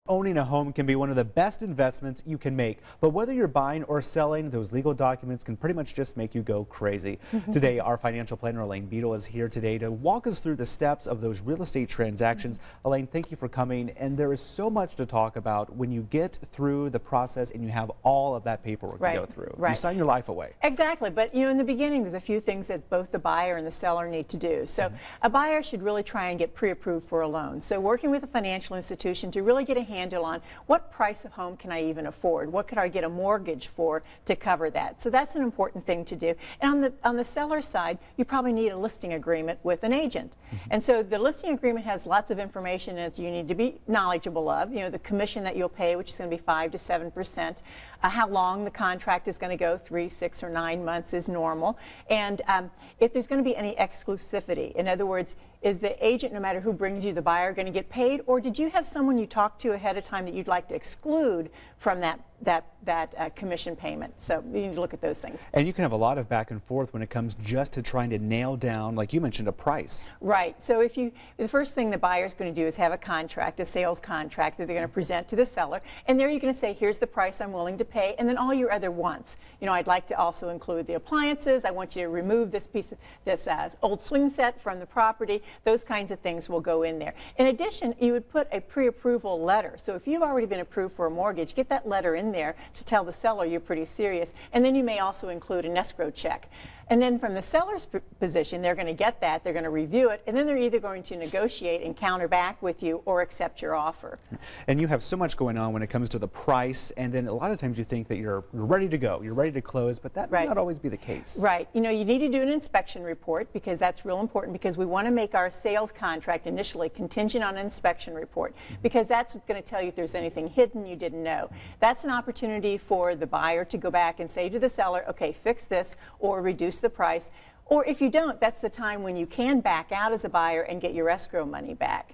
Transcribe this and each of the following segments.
Owning a home can be one of the best investments you can make, but whether you're buying or selling, those legal documents can pretty much just make you go crazy. Today, our financial planner, Elaine Beadle, is here today to walk us through the steps of those real estate transactions. Elaine, thank you for coming, and there is so much to talk about when you get through the process and you have all of that paperwork to go through. You sign your life away. Exactly, but you know, in the beginning, there's a few things that both the buyer and the seller need to do. So a buyer should really try and get pre-approved for a loan. So working with a financial institution to really get a handle on what price of home can I even afford? What could I get a mortgage for to cover that? So that's an important thing to do. And on the seller side, you probably need a listing agreement with an agent. And so the listing agreement has lots of information that you need to be knowledgeable of. You know, the commission that you'll pay, which is going to be 5 to 7%. How long the contract is going to go, 3, 6, or 9 months is normal. And if there's going to be any exclusivity, in other words, is the agent, no matter who brings you the buyer, going to get paid, or did you have someone you talked to ahead of time that you'd like to exclude from that commission payment? So you need to look at those things. And you can have a lot of back and forth when it comes just to trying to nail down, like you mentioned, a price. Right. So the first thing the buyer's going to do is have a contract, a sales contract that they're going to present to the seller, and there you're going to say, here's the price I'm willing to pay, and then all your other wants. You know, I'd like to also include the appliances. I want you to remove this old swing set from the property. Those kinds of things will go in there. In addition, you would put a pre-approval letter. So if you've already been approved for a mortgage, get that letter in there to tell the seller you're pretty serious. And then you may also include an escrow check. And then from the seller's position, they're going to get that, they're going to review it, and then they're either going to negotiate and counter back with you or accept your offer. And you have so much going on when it comes to the price, and then a lot of times you think that you're ready to go, you're ready to close, but that may not always be the case. Right. You know, you need to do an inspection report because that's real important, because we want to make our sales contract initially contingent on an inspection report, because that's what's going to tell you if there's anything hidden you didn't know. That's an opportunity for the buyer to go back and say to the seller, okay, fix this or reduce the price. Or if you don't, that's the time when you can back out as a buyer and get your escrow money back.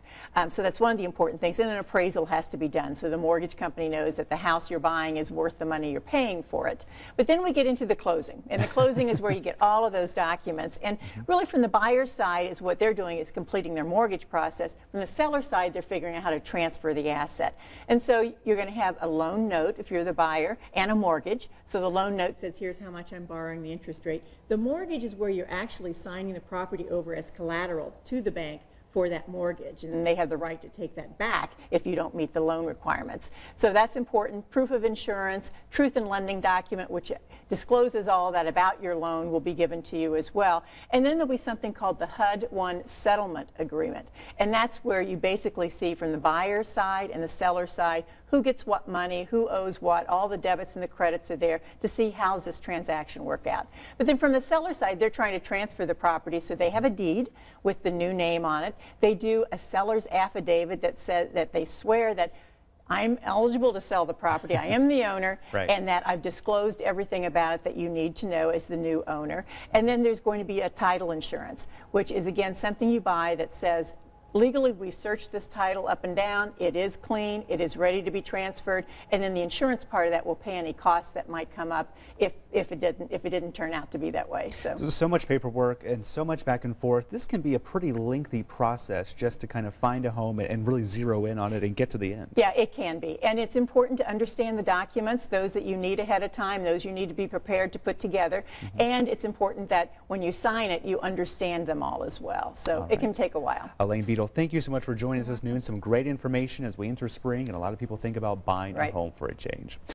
So that's one of the important things. And an appraisal has to be done so the mortgage company knows that the house you're buying is worth the money you're paying for it. But then we get into the closing. And the closing is where you get all of those documents. And really from the buyer's side is what they're doing is completing their mortgage process. From the seller's side, they're figuring out how to transfer the asset. And so you're going to have a loan note if you're the buyer and a mortgage. So the loan note says, here's how much I'm borrowing, the interest rate. The mortgage is where you're actually signing the property over as collateral to the bank for that mortgage, and they have the right to take that back if you don't meet the loan requirements. So that's important. Proof of insurance, truth in lending document, which discloses all that about your loan, will be given to you as well. And then there'll be something called the HUD-1 settlement agreement, and that's where you basically see from the buyer's side and the seller's side who gets what money, who owes what, all the debits and the credits are there to see how's this transaction work out. But then from the seller's side, they're trying to transfer the property, so they have a deed with the new name on it. They do a seller's affidavit that says that they swear that I'm eligible to sell the property, I am the owner, and that I've disclosed everything about it that you need to know as the new owner. And then there's going to be a title insurance, which is again something you buy that says, legally, we searched this title up and down. It is clean. It is ready to be transferred. And then the insurance part of that will pay any costs that might come up if it didn't turn out to be that way. So much paperwork and so much back and forth. This can be a pretty lengthy process just to kind of find a home and really zero in on it and get to the end. Yeah, it can be. And it's important to understand the documents, those that you need ahead of time, those you need to be prepared to put together. And it's important that when you sign it, you understand them all as well. So it can take a while. Elaine Beadle, thank you so much for joining us this noon. Some great information as we enter spring and a lot of people think about buying a home for a change.